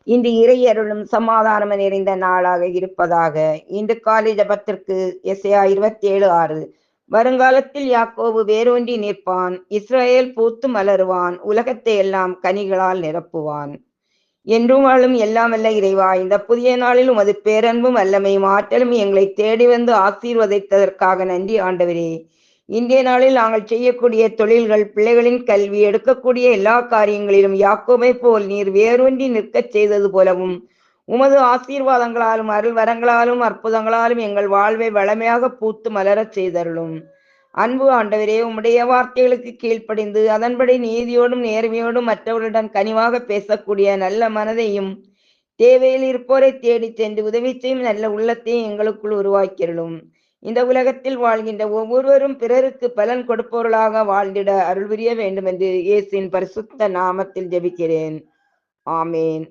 இன்று இறை அருளும் சமாதானமும் நிறைந்த நாளாக இருப்பதாக. இன்று காலை ஜபத்திற்கு எஸ்ஐயா 27:6. வருங்காலத்தில் யாக்கோபு வேரூன்றி நிற்பான், இஸ்ரவேல் பூத்து மலருவான், உலகத்தை எல்லாம் கனிகளால் நிரப்புவான். என்றும் வாழும் எல்லாம் வல்ல இறைவா, இந்த புதிய நாளில் உமது பேரன்பும் வல்லமையும் ஆற்றலும் எங்களை தேடி வந்து ஆசீர்வதித்ததற்காக நன்றி ஆண்டவரே. இன்றைய நாளில் நாங்கள் செய்யக்கூடிய தொழில்கள், பிள்ளைகளின் கல்வி, எடுக்கக்கூடிய எல்லா காரியங்களிலும் யாக்கோபை போல் நீர் வேரூன்றி நிற்கச் செய்தது போலவும் உமது ஆசீர்வாதங்களாலும் அருள் வரங்களாலும் அற்புதங்களாலும் எங்கள் வாழ்வை வளமையாக பூத்து மலரச் செய்தருளும். அன்பு ஆண்டவரே, உம்முடைய வார்த்தைகளுக்கு கீழ்ப்படிந்து அதன்படி நீதியோடும் நேர்மையோடும் மற்றவர்களிடம் கனிவாக பேசக்கூடிய நல்ல மனதையும் தேவையில் இருப்போரை தேடி சென்று உதவி செய்யும் நல்ல உள்ளத்தையும் எங்களுக்குள் உருவாக்கியருளும். இந்த உலகத்தில் வாழ்கின்ற ஒவ்வொருவரும் பிறருக்கு பலன் கொடுப்பவர்களாக வாழ்ந்திட அருள் புரிய வேண்டும் என்று இயேசுவின் பரிசுத்த நாமத்தில் ஜெபிக்கிறேன். ஆமேன்.